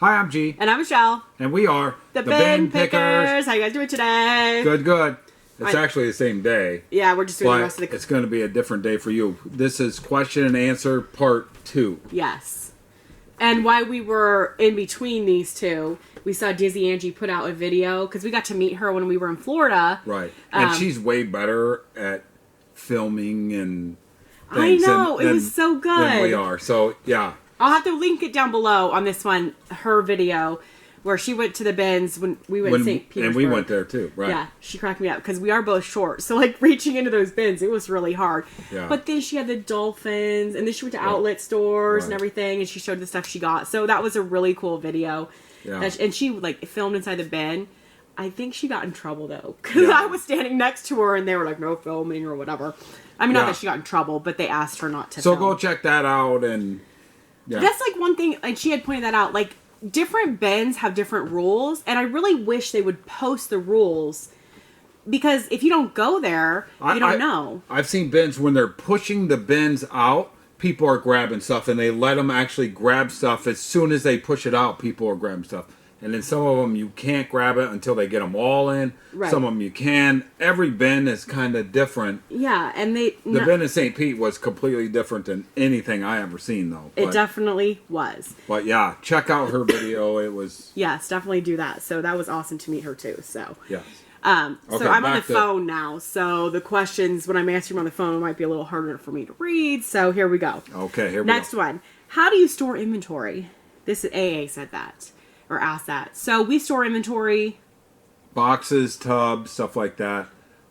Hi, I'm G. And I'm Michelle. And we are The Bin Pickers. How you guys doing today? Good, good. It's actually the same day. Yeah, we're just doing the rest of the... It's going to be a different day for you. This is question and answer part 2. Yes. And while we were in between these two, we saw Dizzy Angie put out a video, because we got to meet her when we were in Florida. Right. And she's way better at filming and things. I know. It was so good. Than we are. So, yeah. I'll have to link it down below on this one, her video, where she went to the bins when we went to St. Petersburg. And we went there too, right? Yeah, she cracked me up because we are both short. So, like, reaching into those bins, it was really hard. Yeah. But then she had the dolphins, and then she went to outlet stores and everything, and she showed the stuff she got. So that was a really cool video. Yeah. And she, like, filmed inside the bin. I think she got in trouble, though, because I was standing next to her, and they were like, no filming or whatever. I mean, not that she got in trouble, but they asked her not to film. So go check that out, and... Yeah. That's like one thing, and she had pointed that out, like, different bins have different rules, and I really wish they would post the rules, because if you don't go there, you don't know. I've seen bins when they're pushing the bins out, people are grabbing stuff, and they let them actually grab stuff. As soon as they push it out, people are grabbing stuff. And then some of them you can't grab it until they get them all in. Right. Some of them you can. Every bin is kind of different. Yeah, and the bin in St. Pete was completely different than anything I ever seen, though. It definitely was. But yeah, check out her video. It was... Yes, definitely do that. So that was awesome to meet her too. So yes. Okay, so I'm on the phone now. So the questions when I'm answering on the phone might be a little harder for me to read. So here we go. Okay, here we go. Next one. How do you store inventory? This is AA said that. Or ask that. So we store inventory. Boxes, tubs, stuff like that.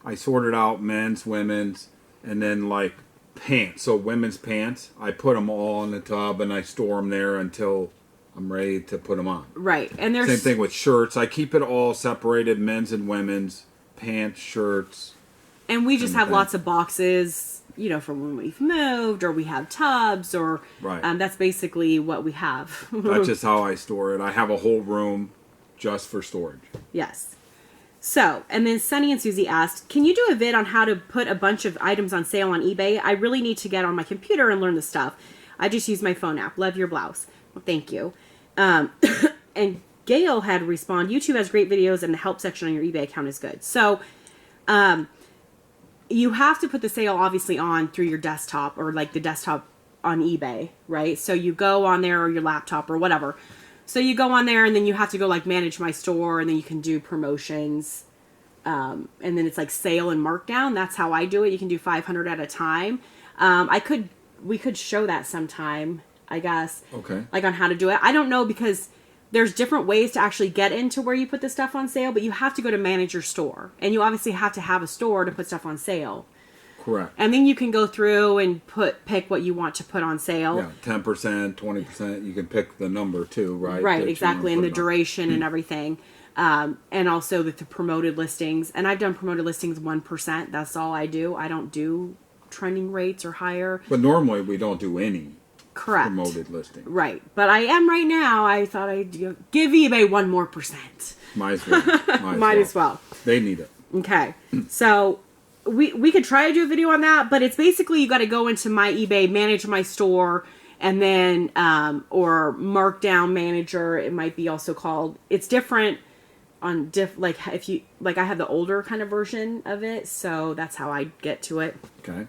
I sorted out men's, women's, and then like pants. So women's pants, I put them all in the tub and I store them there until I'm ready to put them on. Right. And there's... Same thing with shirts. I keep it all separated, men's and women's, pants, shirts. And we just have lots of boxes, you know, from when we've moved, or we have tubs, or that's basically what we have. That's just how I store it. I have a whole room just for storage. Yes. So, and then Sunny and Susie asked, can you do a vid on how to put a bunch of items on sale on eBay? I really need to get on my computer and learn the stuff. I just use my phone app. Love your blouse. Well, thank you. And Gail had to respond, YouTube has great videos and the help section on your eBay account is good. So, you have to put the sale obviously on through your desktop, or like the desktop on eBay, right? So you go on there, or your laptop or whatever. So you go on there, and then you have to go like manage my store, and then you can do promotions. And then it's like sale and markdown. That's how I do it. You can do 500 at a time. We could show that sometime, I guess. Okay. Like on how to do it. I don't know, because there's different ways to actually get into where you put the stuff on sale, but you have to go to manage your store. And you obviously have to have a store to put stuff on sale. Correct. And then you can go through and pick what you want to put on sale. Yeah, 10%, 20%. You can pick the number too, right? Right, exactly. And the duration and everything. And also the promoted listings. And I've done promoted listings 1%. That's all I do. I don't do trending rates or higher. But normally we don't do any. Correct. Promoted listing. Right. But I am right now. I thought I'd give eBay 1 more %. Might as well. Might as well. They need it. Okay. So we could try to do a video on that, but it's basically you got to go into my eBay, manage my store, and then or Markdown Manager, it might be also called. It's different on like if you like I have the older kind of version of it, so that's how I get to it. Okay.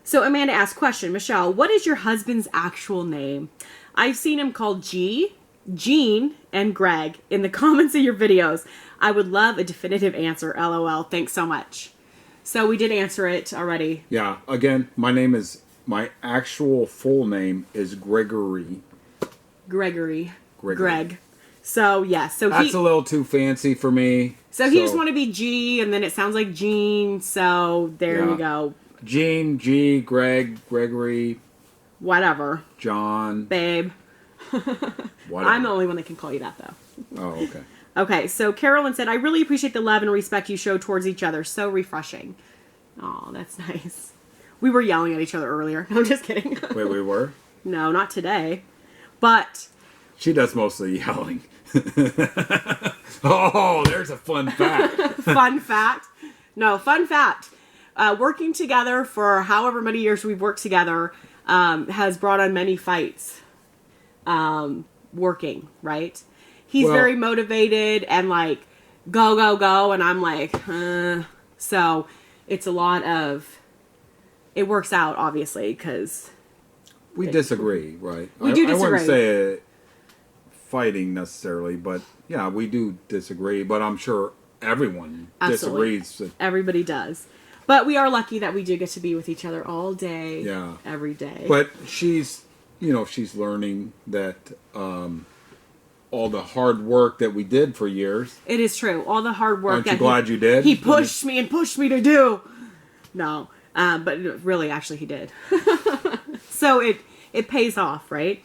So Amanda asked, question, Michelle, what is your husband's actual name? I've seen him called Gene, and Greg in the comments of your videos. I would love a definitive answer. LOL. Thanks so much. So we did answer it already. Yeah. Again, my actual full name is Gregory. Greg. So, yeah. So that's a little too fancy for me. So he just wanted to be G, and then it sounds like Gene. So there you go. Gene, G, Greg, Gregory. Whatever. John. Babe. Whatever. I'm the only one that can call you that, though. Oh, okay. Okay, so Carolyn said, I really appreciate the love and respect you show towards each other. So refreshing. Oh, that's nice. We were yelling at each other earlier. No, I'm just kidding. Wait, we were? No, not today. But... She does most of the yelling. Oh, there's a fun fact. Fun fact? No, fun fact. Working together for however many years we've worked together has brought on many fights. working, right? He's Well- very motivated and like, go, go, go. And I'm like, So it's a lot of, it works out, obviously, because... We disagree, right? We do I disagree. wouldn't say fighting necessarily, but yeah, we do disagree. But I'm sure everyone Absolutely. disagrees. Everybody does. But we are lucky that we do get to be with each other all day, Yeah. every day. But she's learning that all the hard work that we did for years. It is true. All the hard work Aren't you glad you did? He pushed me and pushed me to do. No. But really, actually, he did. So it pays off, right?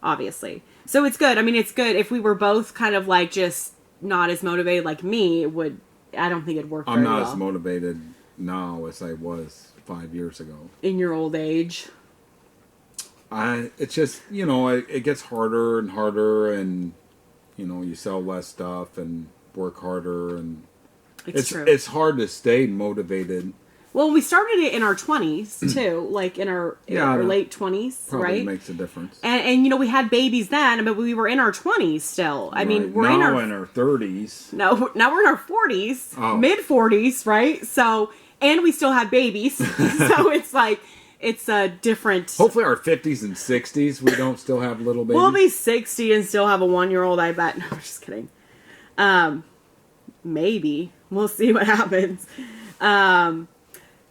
Obviously. So it's good. I mean, it's good. If we were both kind of like just not as motivated like me, I don't think it'd work very I'm well. not as motivated now as I was 5 years ago. In your old age. It's just, it gets harder and harder, and, you sell less stuff and work harder, and It's true. It's hard to stay motivated. Well, we started it in our 20s, too. Like in our late 20s, Probably right? makes a difference. And we had babies then, but we were in our 20s still. I mean, we're in our 30s. No, now we're in our 40s, Oh. mid 40s, right? So, and we still have babies. So it's like, it's a different. Hopefully our 50s and 60s, we don't still have little babies. We'll be 60 and still have a 1-year-old, I bet. No, I'm just kidding. Maybe. We'll see what happens.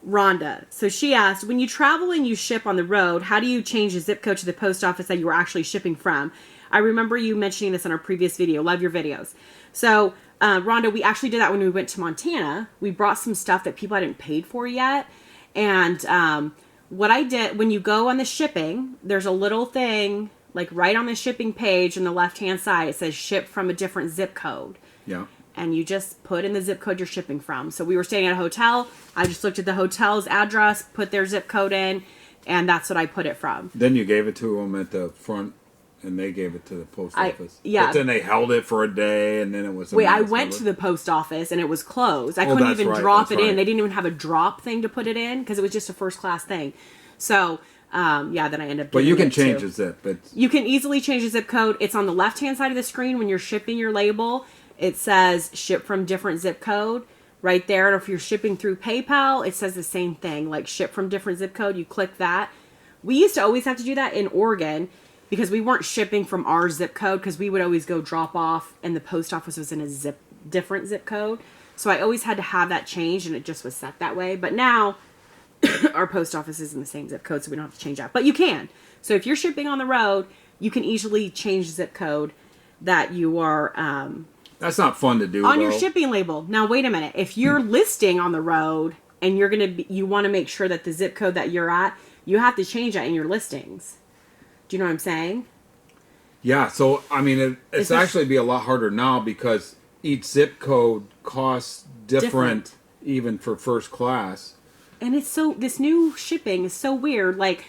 Rhonda. So she asked, when you travel and you ship on the road, how do you change the zip code to the post office that you were actually shipping from? I remember you mentioning this in our previous video. Love your videos. So, Rhonda, we actually did that when we went to Montana. We brought some stuff that people hadn't paid for yet. And what I did, when you go on the shipping, there's a little thing, like right on the shipping page on the left-hand side, it says ship from a different zip code. Yeah. And you just put in the zip code you're shipping from. So we were staying at a hotel. I just looked at the hotel's address, put their zip code in, and that's what I put it from. Then you gave it to them at the front, and they gave it to the post office. Yeah. But then they held it for a day, and then it was... Wait, I went to the post office, and it was closed. I couldn't even drop it in. They didn't even have a drop thing to put it in, because it was just a first-class thing. So... then I end up. But you can change the zip. You can easily change the zip code. It's on the left-hand side of the screen when you're shipping your label. It says ship from different zip code right there. And if you're shipping through PayPal, it says the same thing, like ship from different zip code. You click that. We used to always have to do that in Oregon because we weren't shipping from our zip code because we would always go drop off and the post office was in a different zip code. So I always had to have that changed and it just was set that way. But now our post office is in the same zip code, so we don't have to change that. But you can. So if you're shipping on the road, you can easily change the zip code that you are... That's not fun to do, on your shipping label. Now, wait a minute. If you're listing on the road and you want to make sure that the zip code that you're at, you have to change that in your listings. Do you know what I'm saying? Yeah, so, I mean, it's actually be a lot harder now because each zip code costs different. Even for first class. And it's so, this new shipping is so weird. Like,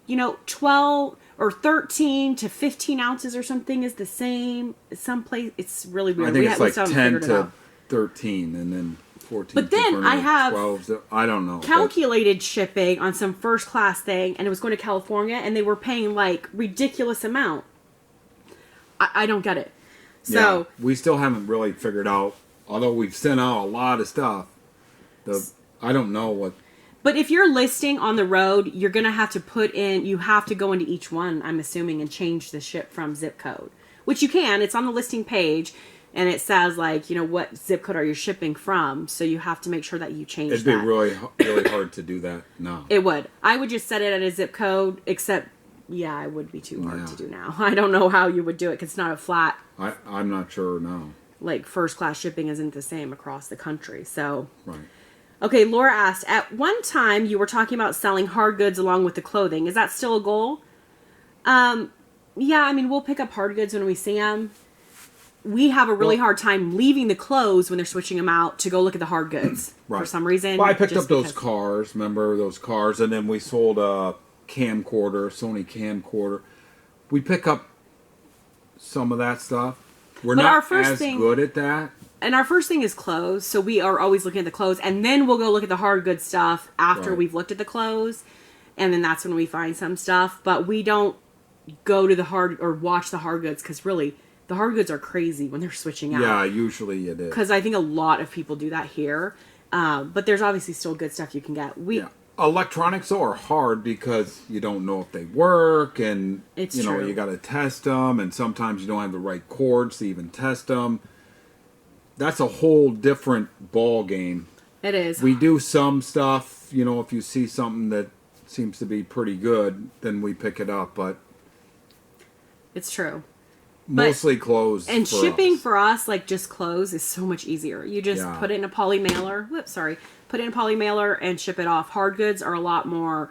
12 or 13 to 15 ounces or something is the same. Someplace, it's really weird. I think it's like 10 to 13 and then 14 but then I have 12. I don't know. Calculated shipping on some first class thing, and it was going to California, and they were paying like ridiculous amount. I don't get it. So yeah, we still haven't really figured out, although we've sent out a lot of stuff. I don't know what. But if you're listing on the road, you're going to have to you have to go into each one, I'm assuming, and change the ship from zip code. Which you can. It's on the listing page, and it says, like, what zip code are you shipping from. So you have to make sure that you change that. It'd be really, really hard to do that now. It would. I would just set it at a zip code, except, yeah, it would be too hard to do now. I don't know how you would do it, because it's not a flat... I'm not sure now. Like, first-class shipping isn't the same across the country, so... Right. Okay, Laura asked, at one time you were talking about selling hard goods along with the clothing. Is that still a goal? Yeah, I mean, we'll pick up hard goods when we see them. We have a really hard time leaving the clothes when they're switching them out to go look at the hard goods for some reason. Well, I picked up those cars, remember those cars, and then we sold a camcorder, Sony camcorder. We pick up some of that stuff. We're not as good at that. And our first thing is clothes, so we are always looking at the clothes, and then we'll go look at the hard goods stuff after we've looked at the clothes, and then that's when we find some stuff. But we don't go to the hard or watch the hard goods, because really the hard goods are crazy when they're switching out. Yeah, usually it is. Because I think a lot of people do that here. But there's obviously still good stuff you can get. Yeah. Electronics are hard because you don't know if they work, and It's you know true. you got to test them, and sometimes you don't have the right cords to even test them. That's a whole different ball game. It is. We do some stuff, you know, if you see something that seems to be pretty good, then we pick it up, but It's true. mostly clothes. And for shipping us. for us, like just clothes, is so much easier. You just Yeah. put it in a poly mailer. Whoops, sorry. Put it in a poly mailer and ship it off. Hard goods are a lot more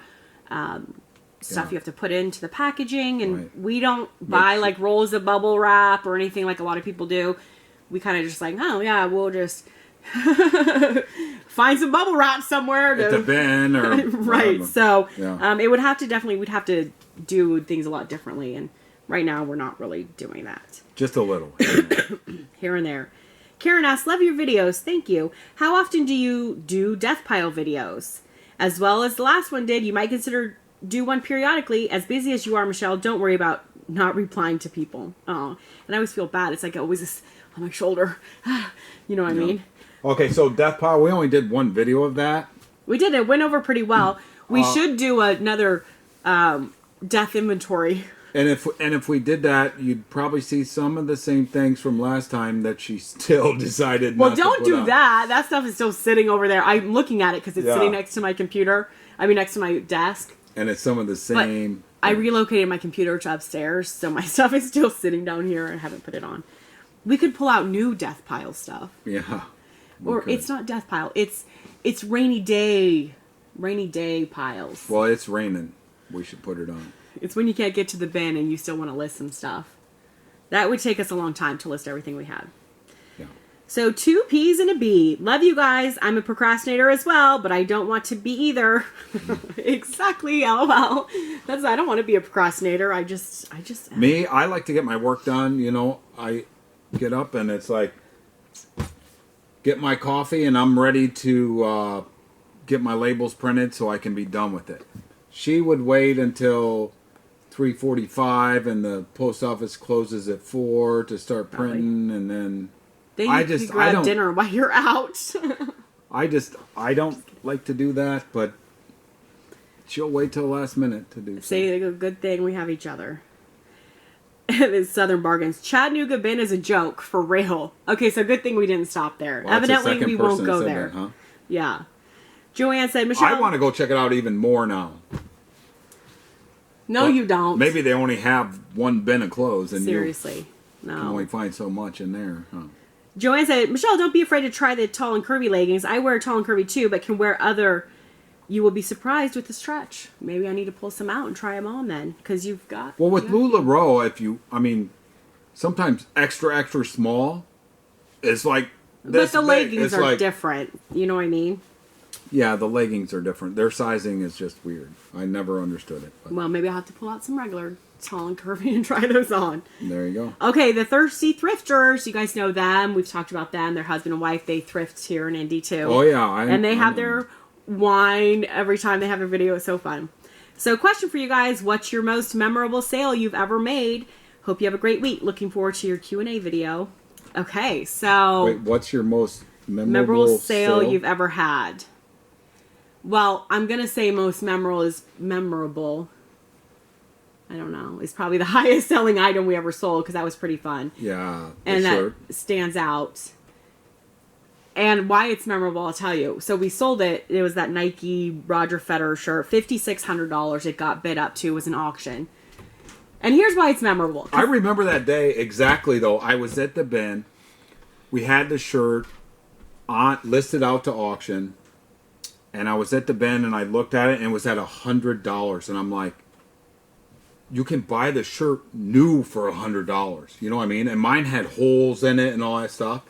stuff Yeah. you have to put into the packaging, and Right. we don't buy Which- like rolls of bubble wrap or anything like a lot of people do. We kind of just like, oh yeah, we'll just find some bubble wrap somewhere at the to bin or right. whatever. So Yeah. it would have to we'd have to do things a lot differently, and right now we're not really doing that. Just a little. Here and there. Karen asks, love your videos. Thank you. How often do you do death pile videos? As well as the last one did, you might consider do one periodically. As busy as you are, Michelle, don't worry about not replying to people. Oh, and I always feel bad. It's like always this on my shoulder. You know what I mean? Okay, so Death Pile, we only did one video of that. We did. It went over pretty well. We should do another death inventory. And if we did that, you'd probably see some of the same things from last time that she still decided Well, not to don't put do up. that. That stuff is still sitting over there. I'm looking at it because it's Yeah. sitting next to my computer. I mean, next to my desk. And it's some of the But same. I relocated my computer to upstairs, so my stuff is still sitting down here. I haven't put it on. We could pull out new death pile stuff. Yeah. Or could. it's not death pile. It's rainy day piles. Well, it's raining. We should put it on. It's when you can't get to the bin and you still want to list some stuff. That would take us a long time to list everything we had. Yeah. So 2 P's and a B. Love you guys. I'm a procrastinator as well, but I don't want to be either. Exactly. LOL. I don't want to be a procrastinator. I just. Me, I like to get my work done. You know, I get up and it's like, get my coffee and I'm ready to get my labels printed so I can be done with it. She would wait until 3:45 and the post office closes at 4 to start printing, and then Then I you just- can grab I don't- dinner while you're out. I don't like to do that, but she'll wait till the last minute to do so. Say a good thing we have each other. It's Southern Bargains. Chattanooga bin is a joke, for real. Okay, so good thing we didn't stop there. Well, that's the Evidently, second we person won't that go said there. that, huh? Yeah. Joanne said, Michelle. I want to go check it out even more now. No, But you don't. Maybe they only have one bin of clothes, and Seriously. you can only No. find so much in there. Huh? Joanne said, Michelle, don't be afraid to try the tall and curvy leggings. I wear tall and curvy too, but can wear other. You will be surprised with the stretch. Maybe I need to pull some out and try them on then, because you've got. Well, with you got- LuLaRoe, sometimes extra small is like this But the big. leggings It's are like, different. You know what I mean? Yeah, the leggings are different. Their sizing is just weird. I never understood it. But Well, maybe I'll have to pull out some regular tall and curvy and try those on. there you go. Okay, the Thirsty Thrifters. You guys know them. We've talked about them. Their husband and wife, they thrift here in Indy too. Oh yeah, And they I have know. their wine every time they have a video. It's so fun. So question for you guys. What's your most memorable sale you've ever made? Hope you have a great week. Looking forward to your Q&A video. Okay, so Wait, what's your most memorable sale you've ever had? Well, I'm going to say most memorable. I don't know. It's probably the highest selling item we ever sold because that was pretty fun. Yeah, And the that shirt. stands out. And why it's memorable, I'll tell you. So we sold it. It was that Nike Roger Federer shirt, $5,600. It got bid up to. It was an auction. And here's why it's memorable. I remember that day exactly, though. I was at the bin. We had the shirt listed out to auction. And I was at the bin and I looked at it and it was at $100. And I'm like, you can buy the shirt new for $100. You know what I mean? And mine had holes in it and all that stuff.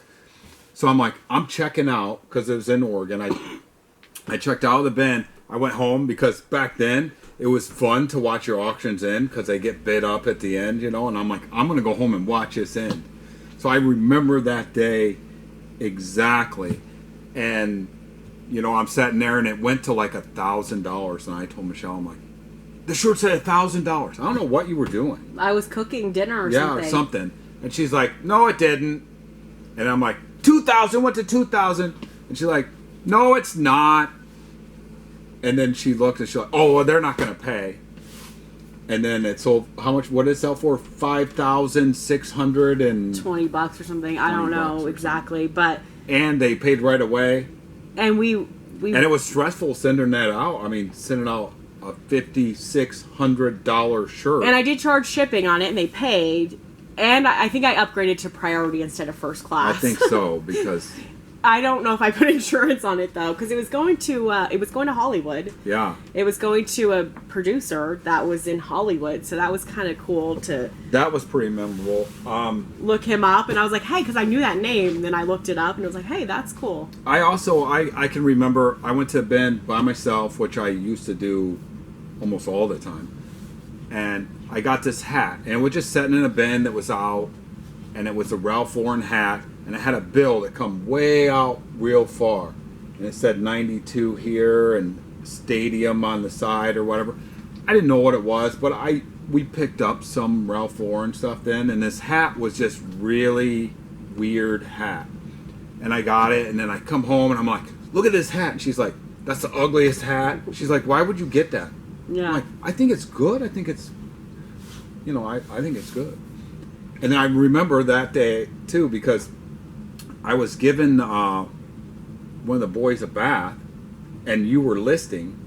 So I'm like, I'm checking out because it was in Oregon. I checked out of the bin. I went home because back then it was fun to watch your auctions end because they get bid up at the end, you know. And I'm like, I'm going to go home and watch this end. So I remember that day exactly. And, you know, I'm sitting there and it went to like $1,000. And I told Michelle, I'm like, the shirt said $1,000. I don't know what you were doing. I was cooking dinner or something. Yeah, or something. And she's like, no, it didn't. And I'm like, 2,000 went to 2,000. And she's like, no, it's not. And then she looked and she's like, oh, well, they're not going to pay. And then it sold, how much, what did it sell for? $5,600 and $20 or something. I don't know exactly, but. And they paid right away. And and it was stressful sending that out. I mean, sending out a $5,600 shirt. And I did charge shipping on it, and they paid. And I think I upgraded to priority instead of first class. I think so, because I don't know if I put insurance on it though, because it was going to Hollywood. Yeah, it was going to a producer that was in Hollywood, so that was kind of cool to. That was pretty memorable. Look him up, and I was like, hey, because I knew that name. Then I looked it up, and I was like, hey, that's cool. I also I can remember I went to Ben by myself, which I used to do almost all the time, and I got this hat, and it was just sitting in a bin that was out, and it was a Ralph Lauren hat. And it had a bill that come way out real far. And it said 92 here and Stadium on the side or whatever. I didn't know what it was, but we picked up some Ralph Lauren stuff then. And this hat was just really weird hat. And I got it, and then I come home and I'm like, look at this hat. And she's like, that's the ugliest hat. She's like, why would you get that? Yeah. I'm like, I think it's good. I think it's, I think it's good. And then I remember that day too, because I was given one of the boys a bath, and you were listing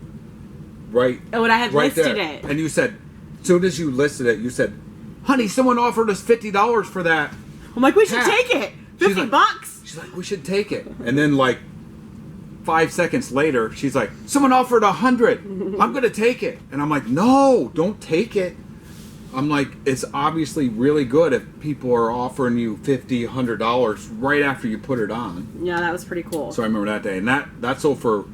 right. Oh, and I had right listed there. it. And you said, as soon as you listed it, you said, "Honey, someone offered us $50 for that." I'm like, we should take it. $50. She's like, we should take it. And then 5 seconds later, she's like, someone offered $100. I'm gonna take it. And I'm like, no, don't take it. I'm like, it's obviously really good if people are offering you $50, $100 right after you put it on. Yeah, that was pretty cool. So I remember that day, and that sold for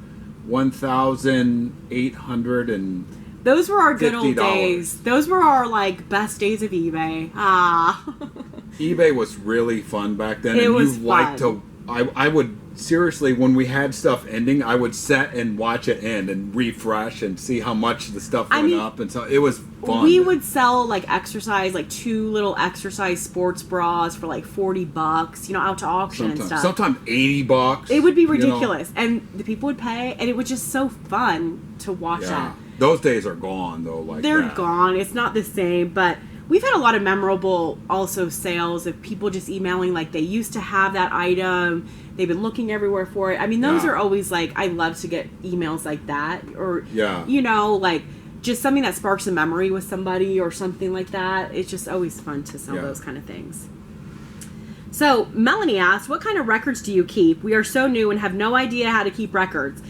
$1,800 and. Those were our good old days. Those were our best days of eBay. eBay was really fun back then. It and was you fun. liked to. I would seriously, when we had stuff ending, I would sit and watch it end and refresh and see how much the stuff went up, and so it was fun. We would sell exercise, 2 little exercise sports bras for $40, out to auction and stuff. Sometimes $80. It would be ridiculous, and the people would pay, and it was just so fun to watch that. Those days are gone though. They're gone. It's not the same, but. We've had a lot of memorable also sales of people just emailing they used to have that item. They've been looking everywhere for it. I mean, those are always I love to get emails like that. Or, just something that sparks a memory with somebody or something like that. It's just always fun to sell those kind of things. So, Melanie asked, what kind of records do you keep? We are so new and have no idea how to keep records.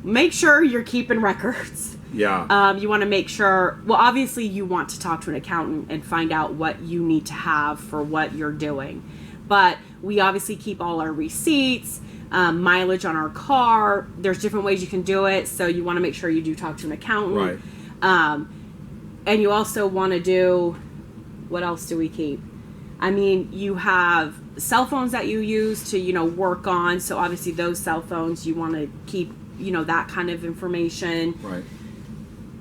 Make sure you're keeping records. Yeah. You want to make sure, well, obviously you want to talk to an accountant and find out what you need to have for what you're doing. But we obviously keep all our receipts, mileage on our car. There's different ways you can do it. So you want to make sure you do talk to an accountant. Right. And you also want to do, what else do we keep? I mean, you have cell phones that you use to, work on. So obviously those cell phones, you want to keep, that kind of information. Right.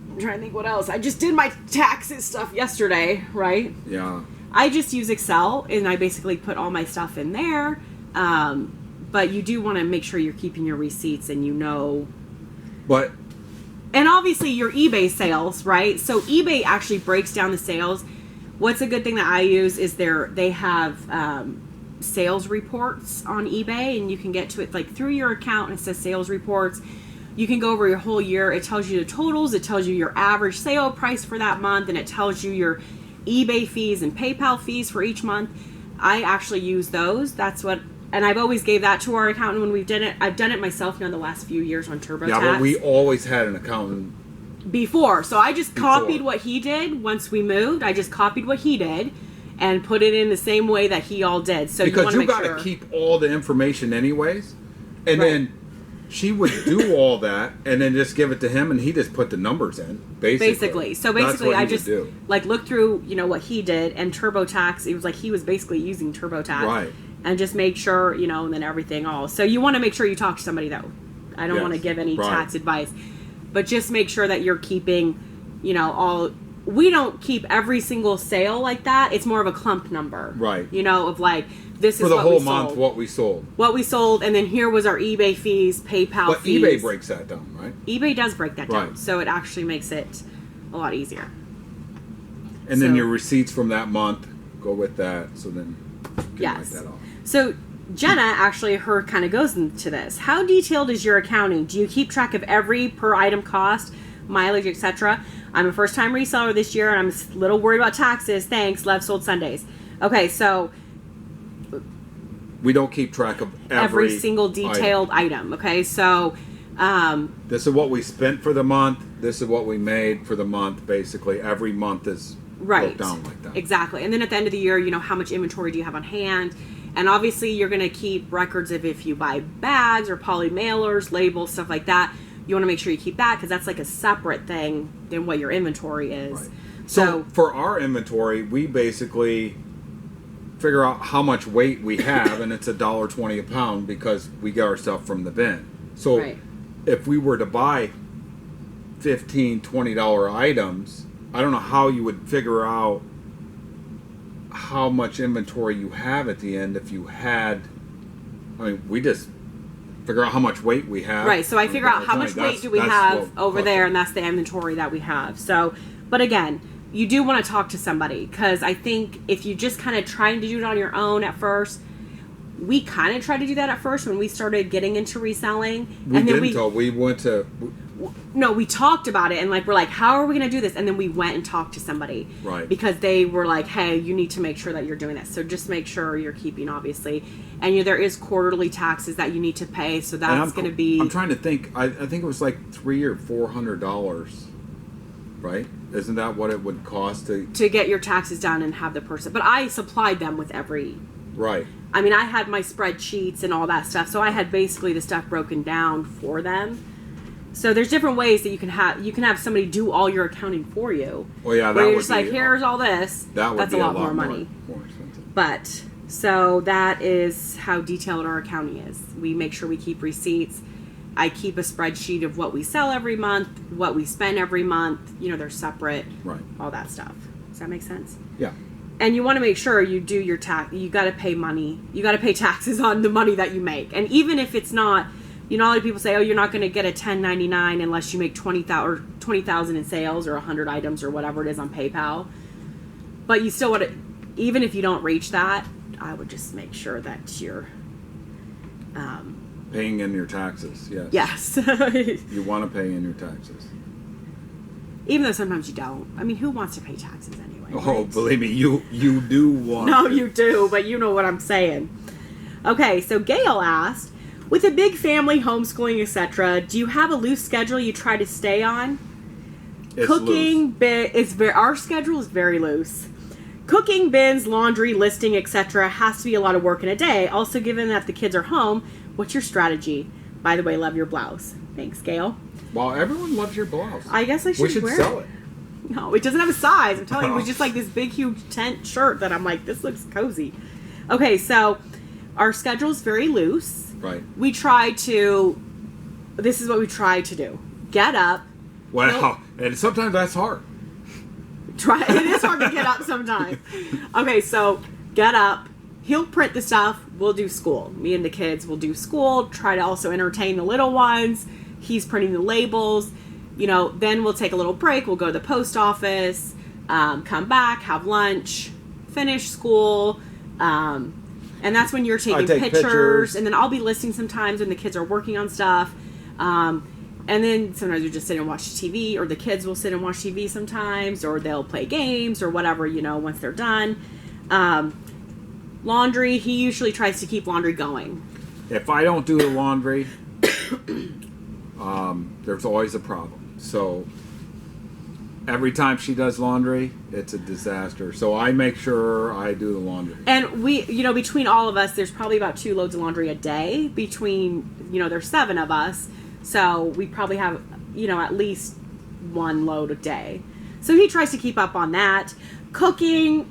I'm trying to think what else. I just did my taxes stuff yesterday, right? Yeah. I just use Excel, and I basically put all my stuff in there. But you do want to make sure you're keeping your receipts and But. And obviously your eBay sales, right? So eBay actually breaks down the sales. What's a good thing that I use is they have sales reports on eBay, and you can get to it through your account, and it says sales reports. You can go over your whole year. It tells you the totals. It tells you your average sale price for that month, and it tells you your eBay fees and PayPal fees for each month. I actually use those. And I've always gave that to our accountant when we've done it. I've done it myself now the last few years on TurboTax. Yeah, but we always had an accountant before. So I just copied what he did once we moved. I just copied what he did and put it in the same way that he all did. So because you got to keep all the information anyways, and then she would do all that and then just give it to him, and he just put the numbers in, basically. So basically I just looked through, what he did, and TurboTax, it was he was basically using TurboTax. Right. And just make sure, and then everything all. So you want to make sure you talk to somebody, though. I don't want to give any tax advice. But just make sure that you're keeping all. We don't keep every single sale like that. It's more of a clump number. Right. Of like, this For is the what whole we month, sold. what we sold. What we sold, and then here was our eBay fees, PayPal fees. But eBay breaks that down, right? eBay does break that down. Right. So it actually makes it a lot easier. And then your receipts from that month go with that. So then you can write that off. So Jenna actually, her kind of goes into this. How detailed is your accounting? Do you keep track of every per item cost, mileage, etc.? I'm a first-time reseller this year, and I'm a little worried about taxes. Thanks. Love sold Sundays. Okay, so we don't keep track of every single detailed item. Okay, so this is what we spent for the month. This is what we made for the month. Basically, every month is broke down like that. Exactly. And then at the end of the year, how much inventory do you have on hand? And obviously, you're going to keep records of if you buy bags or poly mailers, labels, stuff like that. You want to make sure you keep that because that's like a separate thing than what your inventory is. Right. So for our inventory, we basically figure out how much weight we have, and it's $1.20 a pound because we get our stuff from the bin. So if we were to buy $15, $20 items, I don't know how you would figure out how much inventory you have at the end if you had. I mean, we just figure out how much weight we have. Right, so I figure out how much weight do we have over there, and that's the inventory that we have. So, but again, you do want to talk to somebody because I think if you just kind of trying to do it on your own at first, we kind of tried to do that at first when we started getting into reselling. We talked about it and we're like, how are we going to do this? And then we went and talked to somebody. Right. Because they were like, hey, you need to make sure that you're doing this. So just make sure you're keeping, obviously. And there is quarterly taxes that you need to pay. So that's going to be... I'm trying to think. I think it was like $300 or $400, right? Isn't that what it would cost to get your taxes done and have the person? But I supplied them with every... Right. I mean, I had my spreadsheets and all that stuff. So I had basically the stuff broken down for them. So there's different ways that you can have somebody do all your accounting for you. Well, yeah, that would just be here's all this. That's a lot more money. More expensive. But so that is how detailed our accounting is. We make sure we keep receipts. I keep a spreadsheet of what we sell every month, what we spend every month. They're separate. Right. All that stuff. Does that make sense? Yeah. And you want to make sure you do your tax. You got to pay money. You got to pay taxes on the money that you make. And even if it's not. A lot of people say, oh, you're not going to get a 1099 unless you make 20,000 in sales or 100 items or whatever it is on PayPal. But you still want to, even if you don't reach that, I would just make sure that you're paying in your taxes. Yes. Yes. You want to pay in your taxes. Even though sometimes you don't. I mean, who wants to pay taxes anyway? Oh, right? believe me, you do want No, to. you do, but you know what I'm saying. Okay, so Gail asked, with a big family, homeschooling, etc., do you have a loose schedule you try to stay on? It's Cooking, our schedule is very loose. Cooking, bins, laundry, listing, etc. has to be a lot of work in a day. Also, given that the kids are home, what's your strategy? By the way, love your blouse. Thanks, Gail. Well, everyone loves your blouse. I guess I should wear it. We should sell it. No, it doesn't have a size. I'm telling you, it was just like this big, huge tent shirt that I'm like, this looks cozy. Okay, so our schedule is very loose. Right. This is what we try to do. Get up. Wow. And sometimes that's hard. It is hard to get up sometimes. Okay, so get up. He'll print the stuff. We'll do school. Me and the kids will do school. Try to also entertain the little ones. He's printing the labels. Then we'll take a little break. We'll go to the post office. Come back. Have lunch. Finish school. And that's when you're taking pictures. And then I'll be listening sometimes when the kids are working on stuff. And then sometimes we just sit and watch TV, or the kids will sit and watch TV sometimes, or they'll play games or whatever, once they're done. Laundry, he usually tries to keep laundry going. If I don't do the laundry, there's always a problem. So every time she does laundry, it's a disaster. So I make sure I do the laundry. And we, between all of us, there's probably about 2 loads of laundry a day. There's 7 of us. So we probably have, at least 1 load a day. So he tries to keep up on that. Cooking,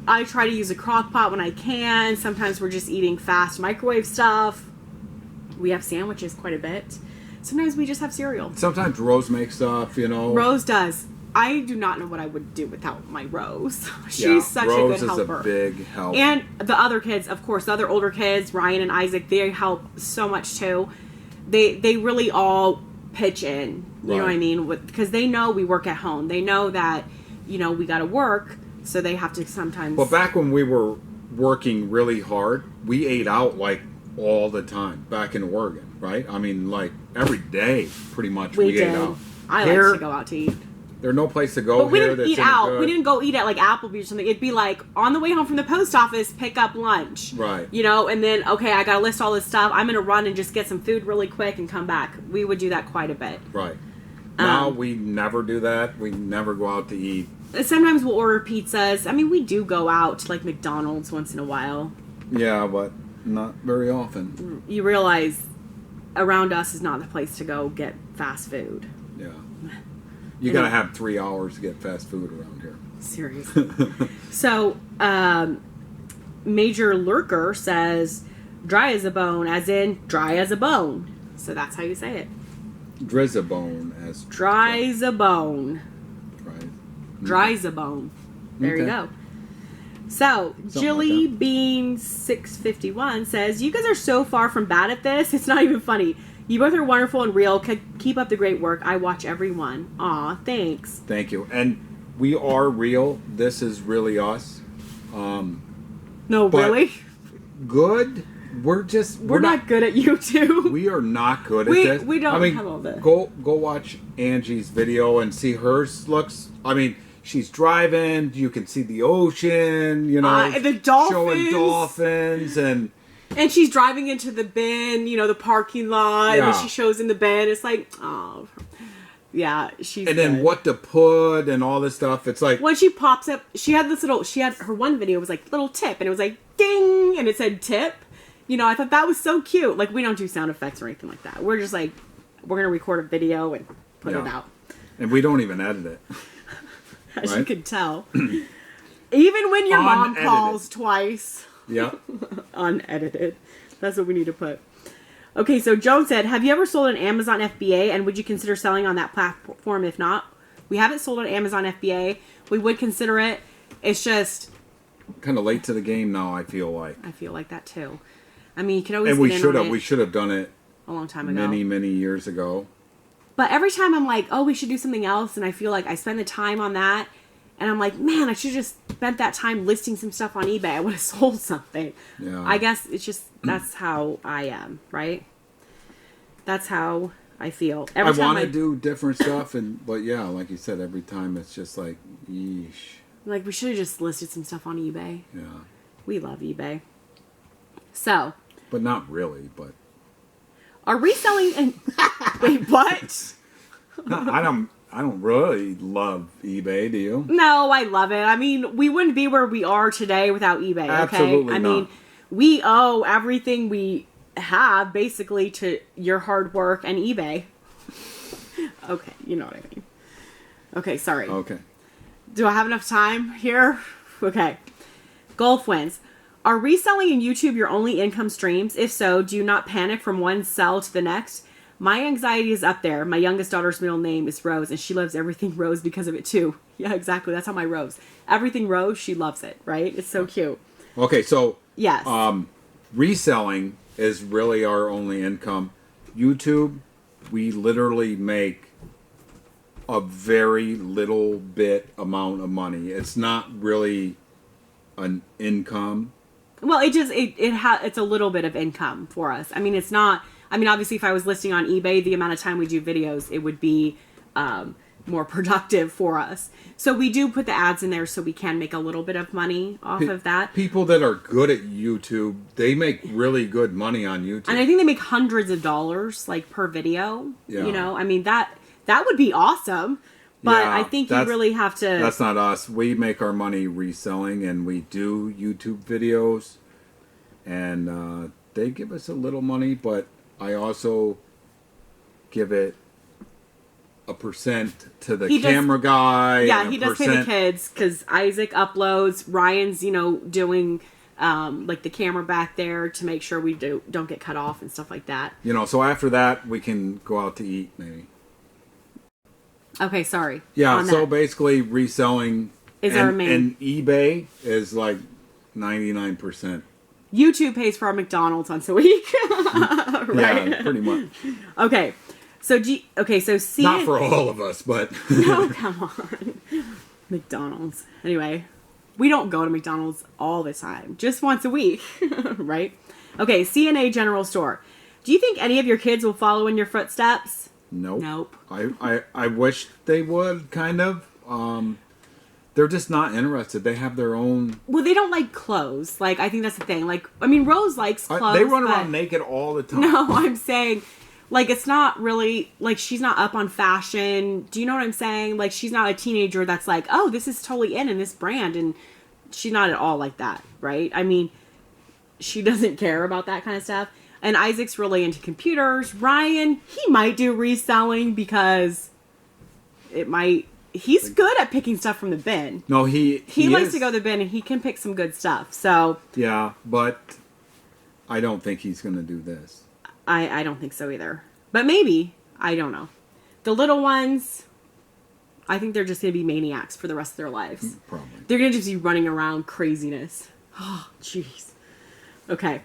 I try to use a crock pot when I can. Sometimes we're just eating fast microwave stuff. We have sandwiches quite a bit. Sometimes we just have cereal. Sometimes Rose makes stuff, you know. Rose does. I do not know what I would do without my Rose. She's such Rose a good helper. Rose is a big help. And the other kids, of course, the other older kids, Ryan and Isaac, they help so much too. They really all pitch in. You know what I mean? Because they know we work at home. They know that, you know, we got to work, so they have to sometimes. Well, back when we were working really hard, we ate out like all the time back in Oregon, right? I mean, like every day, pretty much we ate out. I like to go out to eat. There's no place to go. But we here didn't that's eat out. good. We didn't go eat at like Applebee's or something. It'd be like on the way home from the post office, pick up lunch. Right. You know, and then, okay, I got to list all this stuff. I'm going to run and just get some food really quick and come back. We would do that quite a bit. Right. Now we never do that. We never go out to eat. Sometimes we'll order pizzas. I mean, we do go out to like McDonald's once in a while. Yeah, but not very often. You realize around us is not the place to go get fast food. Yeah. You got to have 3 hours to get fast food around here. Seriously. So, Major Lurker says, dry as a bone, as in dry as a bone. So that's how you say it. Drizzabone as Dry as a bone. Dry as a bone. There you Okay. go. So, Something Jilly like that. Bean 651 says, you guys are so far from bad at this, it's not even funny. You both are wonderful and real. Keep up the great work. I watch every one. Aw, thanks. Thank you. And we are real. This is really us. No, but really? Good. We're not good at YouTube. We are not good at this. We don't have all this. Go watch Angie's video and see hers looks. I mean, she's driving. You can see the ocean. You know, the dolphins. Showing dolphins And she's driving into the bin, you know, the parking lot, and then she shows in the bin. It's like, oh, yeah, she's. And then what to put and all this stuff. It's like when she pops up, she had her one video was like little tip, and it was like ding, and it said tip. You know, I thought that was so cute. Like, we don't do sound effects or anything like that. We're just like, we're gonna record a video and put it out. And we don't even edit it. As you can tell, even when your mom Unedited. calls twice. Yeah. Unedited. That's what we need to put. Okay, so Joan said, have you ever sold on Amazon FBA, and would you consider selling on that platform if not? We haven't sold on Amazon FBA. We would consider it. It's just kind of late to the game now, I feel like. I feel like that too. I mean, you can always And we should have done it a long time ago. many years ago. But every time I'm like, oh, we should do something else, and I feel like I spend the time on that, and I'm like, man, I should have just spent that time listing some stuff on eBay. I would have sold something. Yeah. I guess it's just, that's how I am, right? That's how I feel. I want to do different stuff, but yeah, like you said, every time it's just like, yeesh. Like, we should have just listed some stuff on eBay. Yeah. We love eBay. So. But not really, but. Are reselling and... Wait, what? No, I don't really love eBay, do you? No, I love it. I mean, we wouldn't be where we are today without eBay, okay? Absolutely I not. mean, we owe everything we have basically to your hard work and eBay. Okay, you know what I mean. Okay, sorry. Okay. Do I have enough time here? Okay. Golf wins. Are reselling and YouTube your only income streams? If so, do you not panic from one sell to the next? My anxiety is up there. My youngest daughter's middle name is Rose, and she loves everything Rose because of it too. Yeah, exactly. That's how my Rose. Everything Rose, she loves it, right? It's so cute. Okay, so yes, reselling is really our only income. YouTube, we literally make a very little bit amount of money. It's not really an income. Well, it's a little bit of income for us. I mean, it's not. I mean, obviously, if I was listing on eBay, the amount of time we do videos, it would be more productive for us. So we do put the ads in there so we can make a little bit of money off of that. People that are good at YouTube, they make really good money on YouTube. And I think they make hundreds of dollars, like, per video. Yeah. You know, I mean, that would be awesome. But Yeah, I think you really have to... That's not us. We make our money reselling, and we do YouTube videos. And they give us a little money, but I also give it a percent to the camera guy. Yeah, he does pay the kids because Isaac uploads. Ryan's, doing like the camera back there to make sure we don't get cut off and stuff like that. You know, so after that, we can go out to eat, maybe. Okay, sorry. Yeah, so basically reselling is our main. And eBay is like 99%. YouTube pays for our McDonald's once a week. Right? Yeah, pretty much. Okay. So see not for all of us, but no, come on. McDonald's. Anyway, we don't go to McDonald's all the time. Just once a week, right? Okay, CNA General Store. Do you think any of your kids will follow in your footsteps? Nope. I wish they would, kind of. They're just not interested. They have their own... Well, they don't like clothes. Like, I think that's the thing. Like, I mean, Rose likes clothes, they run around naked all the time. No, I'm saying... Like, it's not really, like, she's not up on fashion. Do you know what I'm saying? Like, she's not a teenager that's like, oh, this is totally in this brand. And she's not at all like that, right? I mean, she doesn't care about that kind of stuff. And Isaac's really into computers. Ryan, he might do reselling because he's good at picking stuff from the bin. No, he likes to go to the bin and he can pick some good stuff. So. Yeah, but I don't think he's going to do this. I don't think so either. But maybe. I don't know. The little ones, I think they're just going to be maniacs for the rest of their lives. Probably. They're going to just be running around craziness. Oh, jeez. Okay.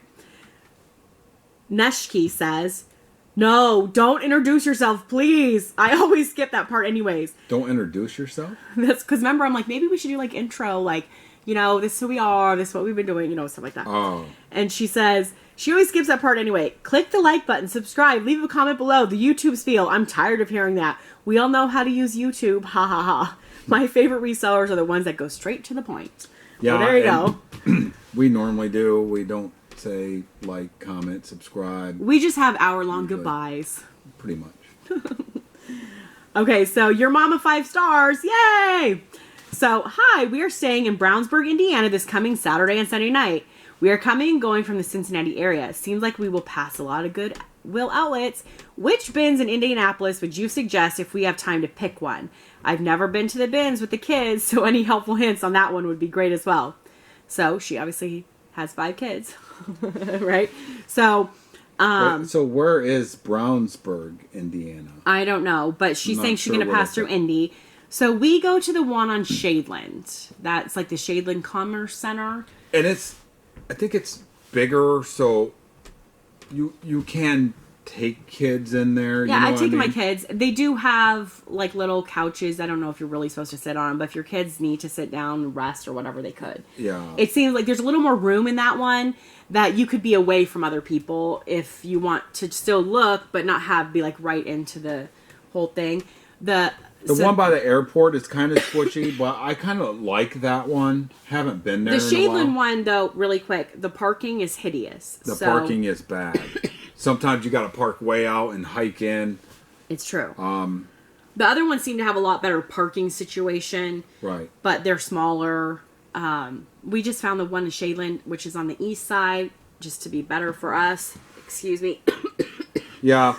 Neshki says, no, don't introduce yourself, please. I always skip that part anyways. Don't introduce yourself? That's because remember, I'm like, maybe we should do like intro, like, you know, this is who we are, this is what we've been doing, you know, stuff like that. Oh. And she says... She always skips that part anyway. Click the like button, subscribe, leave a comment below. The YouTube spiel. I'm tired of hearing that. We all know how to use YouTube. Ha ha ha. My favorite resellers are the ones that go straight to the point. Yeah, well, there you go. We normally do. We don't say like, comment, subscribe. We just have hour-long goodbyes. Pretty much. Okay, so your mama 5 stars. Yay! So, hi, we are staying in Brownsburg, Indiana this coming Saturday and Sunday night. We are coming and going from the Cincinnati area. Seems like we will pass a lot of Goodwill outlets. Which bins in Indianapolis would you suggest if we have time to pick one? I've never been to the bins with the kids, so any helpful hints on that one would be great as well. So she obviously has 5 kids, right? So, so where is Brownsburg, Indiana? I don't know, but she's saying she's going to pass through Indy. So we go to the one on Shadeland. That's like the Shadeland Commerce Center. And I think it's bigger, so you can take kids in there. Yeah, you know I've taken my kids. They do have like little couches. I don't know if you're really supposed to sit on them, but if your kids need to sit down and rest or whatever, they could. Yeah. It seems like there's a little more room in that one that you could be away from other people if you want to still look, but not be like right into the whole thing. The one by the airport is kind of squishy, but I kind of like that one. Haven't been there in a while. The Shadeland one, though, really quick, the parking is hideous. The parking is bad. Sometimes you got to park way out and hike in. It's true. The other ones seem to have a lot better parking situation. Right. But they're smaller. We just found the one in Shadeland, which is on the east side, just to be better for us. Excuse me. Yeah.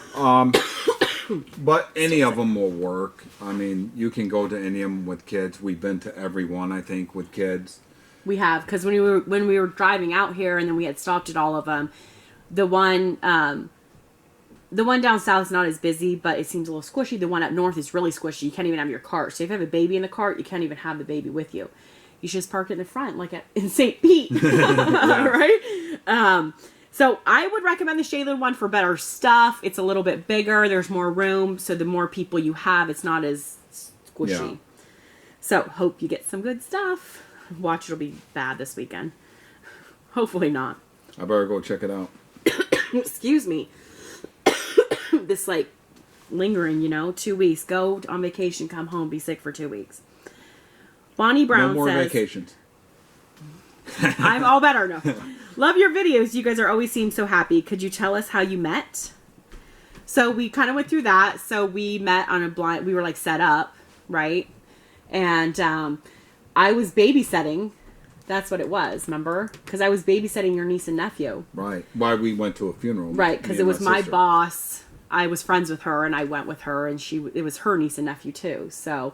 But any of them will work. I mean, you can go to any of them with kids. We've been to every one, I think, with kids. We have, because when we were driving out here, and then we had stopped at all of them. The one down south is not as busy, but it seems a little squishy. The one up north is really squishy. You can't even have your cart. So if you have a baby in the cart, you can't even have the baby with you. You should just park it in the front, like in St. Pete, right? So I would recommend the Shadeland one for better stuff. It's a little bit bigger. There's more room. So the more people you have, it's not as squishy. Yeah. So hope you get some good stuff. Watch, it'll be bad this weekend. Hopefully not. I better go check it out. Excuse me. This like lingering, 2 weeks. Go on vacation, come home, be sick for 2 weeks. Bonnie Brown says... No more vacations. I'm all better now. Love your videos. You guys are always seem so happy. Could you tell us how you met? So we kind of went through that. So we met on a blind... We were like set up, right? And I was babysitting. That's what it was, remember? Because I was babysitting your niece and nephew. Right. Why we went to a funeral. Right, because it was my boss. I was friends with her, and I went with her, and it was her niece and nephew, too. So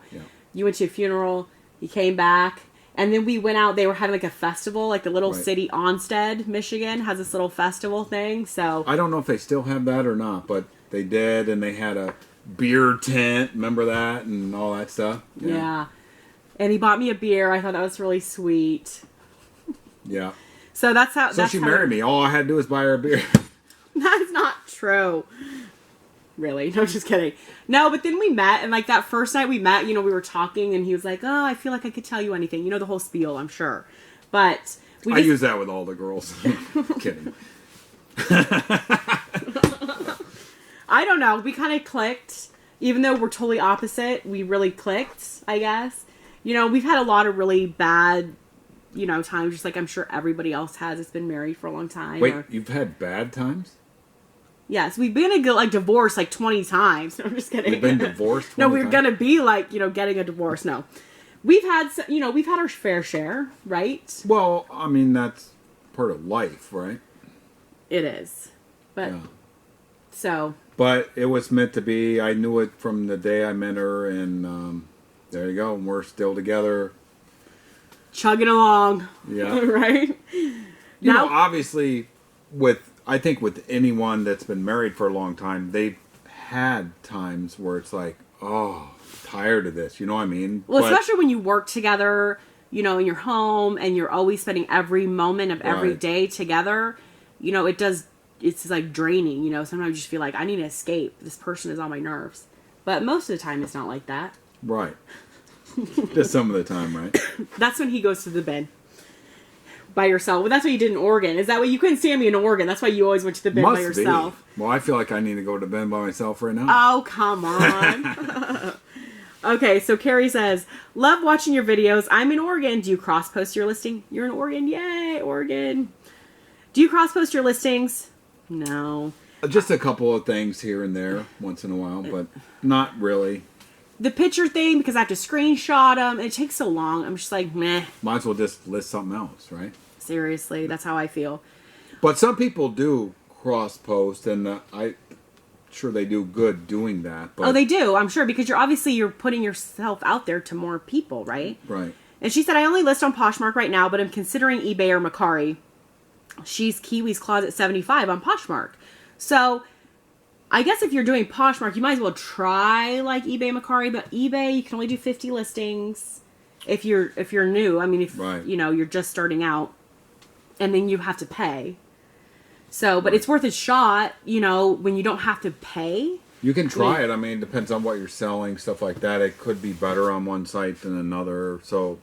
you went to a funeral, you came back, And then we went out. They were having like a festival, like the little Right. city Onstead, Michigan, has this little festival thing. So I don't know if they still have that or not, but they did, and they had a beer tent. Remember that and all that stuff? yeah. And he bought me a beer. I thought that was really sweet. Yeah. So that's how. So that's she how married me. All I had to do was buy her a beer. That's not true. Really? No, just kidding. No, but then we met, and like that first night we met, we were talking, and he was like, "Oh, I feel like I could tell you anything." The whole spiel, I'm sure. But I use that with all the girls. Kidding. I don't know. We kind of clicked, even though we're totally opposite. We really clicked, I guess. We've had a lot of really bad, times, just like I'm sure everybody else has. It's been married for a long time. Wait, you've had bad times? Yes, we've been divorced 20 times. No, I'm just kidding. We've been divorced 20 No, we're times? gonna be getting a divorce. No, we've had we've had our fair share, right? Well, I mean, that's part of life, right? It is, but Yeah. so But it was meant to be. I knew it from the day I met her, and there you go. We're still together. chugging along, Yeah. right? You know, obviously, I think with anyone that's been married for a long time, they've had times where it's like, oh, tired of this. You know what I mean? Well, But- especially when you work together, in your home, and you're always spending every moment of every Right. day together. It's like draining. Sometimes you just feel like I need to escape. This person is on my nerves. But most of the time, it's not like that. Right. Just some of the time, right? That's when he goes to the bin by yourself. Well, that's what you did in Oregon. Is that why you couldn't stand me in Oregon? That's why you always went to the bin by yourself. Be. Well, I feel like I need to go to bed by myself right now. Oh, come on. Okay, so Carrie says, love watching your videos. I'm in Oregon. Do you cross-post your listing? You're in Oregon. Yay, Oregon. Do you cross-post your listings? No. Just a couple of things here and there once in a while, but not really. The picture thing, because I have to screenshot them, it takes so long. I'm just like, meh. Might as well just list something else, right? Seriously, that's how I feel. But some people do cross-post, and I'm sure they do good doing that. But, Oh, they do, I'm sure, because you're putting yourself out there to more people, right? Right. And she said, I only list on Poshmark right now, but I'm considering eBay or Mercari. She's Kiwi's Closet 75 on Poshmark. So, I guess if you're doing Poshmark, you might as well try like eBay, Mercari, but eBay, you can only do 50 listings if you're new. I mean, if Right. you're just starting out, and then you have to pay. So, but it's worth a shot, when you don't have to pay. You can try it. I mean, it depends on what you're selling, stuff like that. It could be better on one site than another. So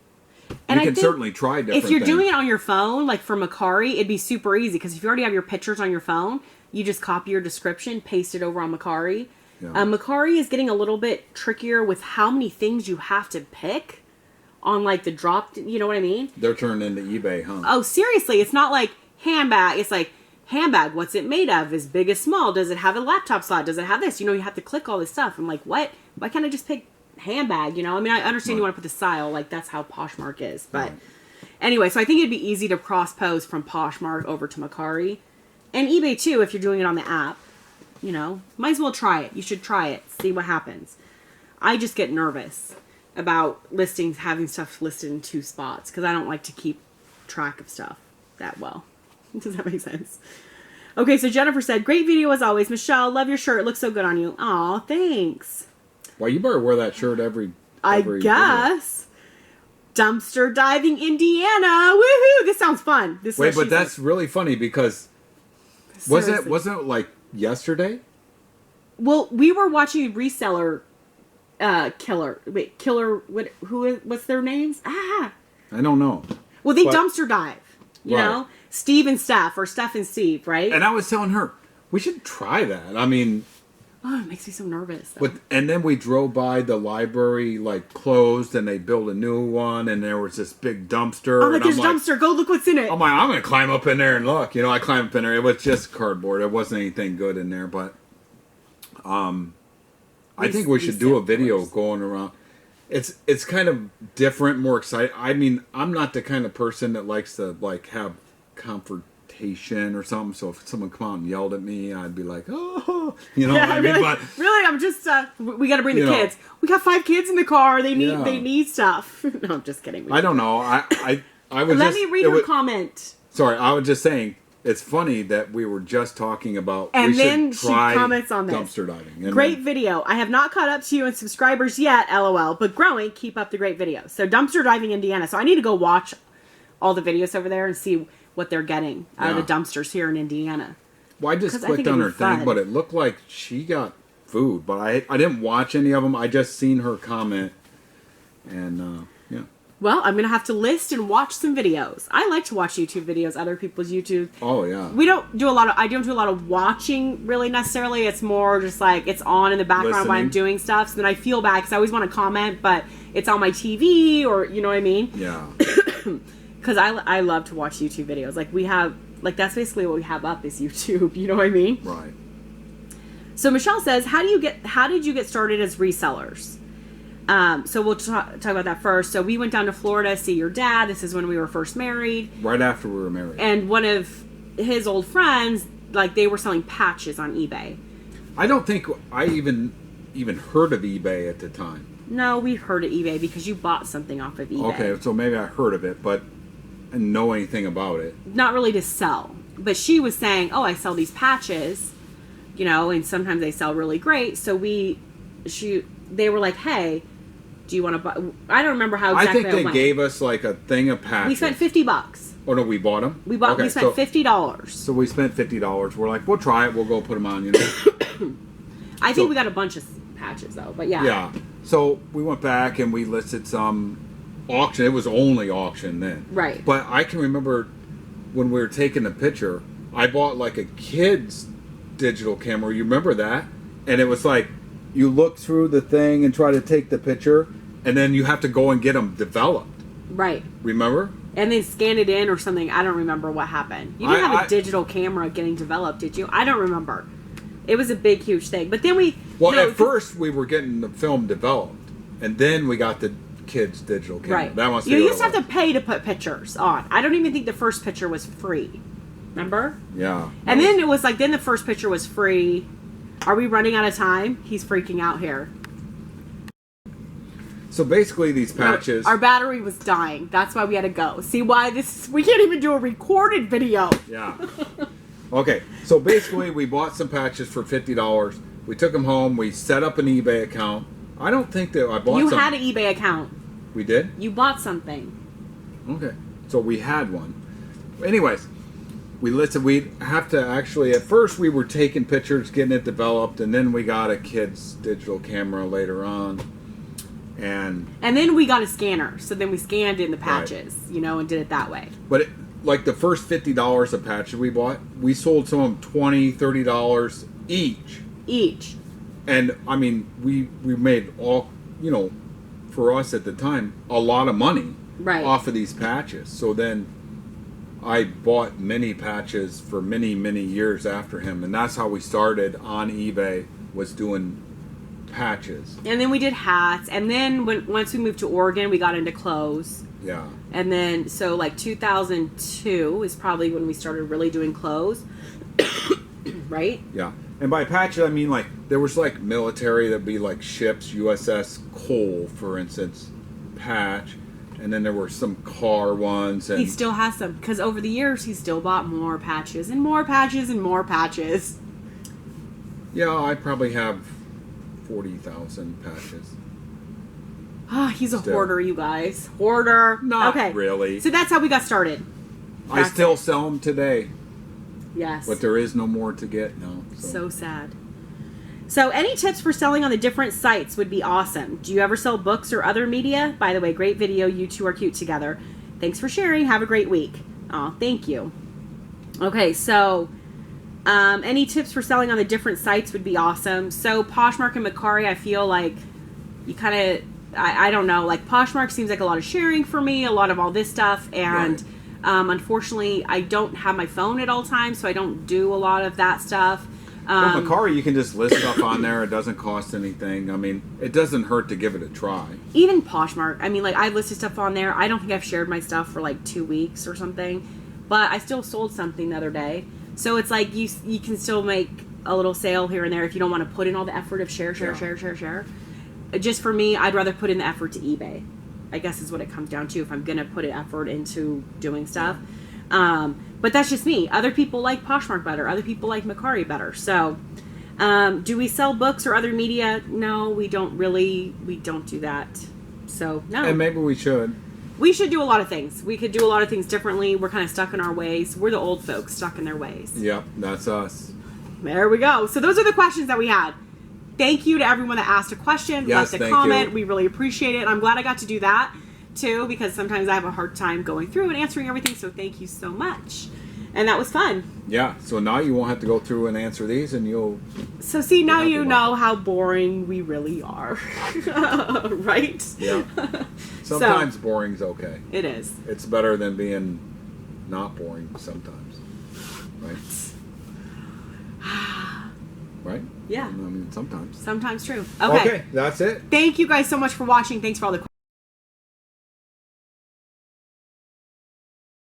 And you I can think certainly try different if you're things. doing it on your phone, like for Mercari, it'd be super easy because if you already have your pictures on your phone, you just copy your description, paste it over on Mercari. Yeah. Mercari is getting a little bit trickier with how many things you have to pick on like the drop. You know what I mean? They're turned into eBay, huh? Oh, seriously, it's not like handbag. It's like handbag. What's it made of? Is big as small? Does it have a laptop slot? Does it have this? You have to click all this stuff. I'm like, what? Why can't I just pick handbag? I mean, I understand you want to put the style. Like that's how Poshmark is, but. Right. Anyway, so I think it'd be easy to cross-post from Poshmark over to Mercari. And eBay, too, if you're doing it on the app. Might as well try it. You should try it. See what happens. I just get nervous about listings, having stuff listed in 2 spots. Because I don't like to keep track of stuff that well. Does that make sense? Okay, so Jennifer said, great video as always. Michelle, love your shirt. It looks so good on you. Aw, thanks. Well, you better wear that shirt every I video. guess. Dumpster diving Indiana. Woohoo! This sounds fun. This is Wait, what but she that's said. really funny because wasn't Seriously. it like yesterday? Well, we were watching Reseller Killer. Wait, Killer what's their names? I don't know. Well, they But- dumpster dive. You Right. know? Steve and Steph, or Steph and Steve, right? And I was telling her, we should try that. I mean, Oh, it makes me so nervous. Though. and then we drove by the library, like closed, and they built a new one, and there was this big dumpster. I'm like, and there's a dumpster. Go look what's in it. I'm like, I'm gonna climb up in there and look. I climbed up in there. It was just cardboard. It wasn't anything good in there, but I think we should do a video going around. It's kind of different, more exciting. I mean, I'm not the kind of person that likes to have reputation or something. So if someone come out and yelled at me, I'd be like, oh, you know what I mean? Really, But really, I'm just, we got to bring the kids. We got 5 kids in the car. They need stuff. No, I'm just kidding. I don't know. I was Let me read her comment. Sorry, I was just saying, it's funny that we were just talking about and we then should try she comments on this. Dumpster diving. And great video. I have not caught up to you in subscribers yet, LOL, but growing. Keep up the great videos. So dumpster diving Indiana. So I need to go watch all the videos over there and see what they're getting out of the dumpsters here in Indiana. Well, I just clicked on her thing, but it looked like she got food. But I didn't watch any of them. I just seen her comment. And, yeah. Well, I'm going to have to list and watch some videos. I like to watch YouTube videos, other people's YouTube. Oh, yeah. I don't do a lot of watching, really, necessarily. It's more just like, it's on in the background while I'm doing stuff. So then I feel bad, because I always want to comment, but it's on my TV, or, you know what I mean? Yeah. Because I love to watch YouTube videos. Like, we have, like, that's basically what we have up is YouTube. You know what I mean? Right. So Michelle says, how did you get started as resellers? So we'll talk about that first. So we went down to Florida to see your dad. This is when we were first married. Right after we were married. And one of his old friends, like, they were selling patches on eBay. I don't think I even heard of eBay at the time. No, we heard of eBay because you bought something off of eBay. Okay, so maybe I heard of it, but I didn't know anything about it. Not really to sell. But she was saying, oh, I sell these patches, you know, and sometimes they sell really great. So they were like, hey, do you want to buy? I don't remember how exactly I think they gave us like a thing of patches. We spent $50. Oh no, we bought them. We spent $50. So we spent $50. We're like, we'll try it. We'll go put them on. You know. I think we got a bunch of patches though, but yeah. Yeah. So we went back and we listed some auction. It was only auction then. Right. But I can remember when we were taking the picture, I bought like a kid's digital camera. You remember that? And it was like, you look through the thing and try to take the picture, and then you have to go and get them developed. Right. Remember? And then scan it in or something. I don't remember what happened. You didn't have a digital camera getting developed, did you? I don't remember. It was a big, huge thing. But then at first we were getting the film developed, and then we got the kids' digital camera. Right. That must be you used to have to pay to put pictures on. I don't even think the first picture was free. Remember? Yeah. And then it was like, then the first picture was free. Are we running out of time? He's freaking out here. So basically these patches... Our battery was dying. That's why we had to go. See why we can't even do a recorded video. Yeah. Okay, so basically we bought some patches for $50. We took them home. We set up an eBay account. I don't think that I bought You had an eBay account. We did? You bought something. Okay, so we had one. Anyways, we listed, we'd have to actually, at first we were taking pictures, getting it developed, and then we got a kid's digital camera later on. And then we got a scanner. So then we scanned in the patches, you know, and did it that way. But like the first $50 of patches we bought, we sold some of them $20, $30 each. And I mean, we made all, you know, for us at the time, a lot of money off of these patches. So then I bought many patches for many, many years after him. And that's how we started on eBay, was doing patches. And then we did hats. And then once we moved to Oregon, we got into clothes. Yeah. And then, so like 2002 is probably when we started really doing clothes. Right? Yeah. And by patches, I mean like, there was like military, that'd be like ships, USS Cole, for instance, patch. And then there were some car ones. And he still has some, because over the years, he still bought more patches and more patches and more patches. Yeah, I probably have 40,000 patches. Ah, he's a hoarder, you guys. Hoarder. Not really. So that's how we got started. I still sell them today. Yes. But there is no more to get now. So sad. So any tips for selling on the different sites would be awesome. Do you ever sell books or other media? By the way, great video. You two are cute together. Thanks for sharing. Have a great week. Oh, thank you. Okay, so any tips for selling on the different sites would be awesome. So Poshmark and Mercari, I feel like you kind of, I don't know, like Poshmark seems like a lot of sharing for me, a lot of all this stuff, and unfortunately I don't have my phone at all times, so I don't do a lot of that stuff. Well, Mercari, you can just list stuff on there. It doesn't cost anything. I mean, it doesn't hurt to give it a try. Even Poshmark, I mean, like, I listed stuff on there. I don't think I've shared my stuff for like 2 weeks or something. but I still sold something the other day. So it's like you can still make a little sale here and there if you don't want to put in all the effort of share. Just for me, I'd rather put in the effort to eBay, I guess is what it comes down to, if I'm going to put an effort into doing stuff. But that's just me. Other people like Poshmark better. Other people like Mercari better. So do we sell books or other media? No, we don't do that. So no. And maybe we should. We should do a lot of things. We could do a lot of things differently. We're kind of stuck in our ways. We're the old folks stuck in their ways. Yep, that's us. There we go. So those are the questions that we had. Thank you to everyone that asked a question, left a comment. We really appreciate it. I'm glad I got to do that too, because sometimes I have a hard time going through and answering everything. So thank you so much. And that was fun. Yeah, so now you won't have to go through and answer these, and you'll... So see, now you know how boring we really are. Right? Yeah. Sometimes boring's okay. It is. It's better than being not boring sometimes. Right? Right? Yeah. I mean, sometimes. Sometimes true. Okay. That's it. Thank you guys so much for watching. Thanks for all the questions.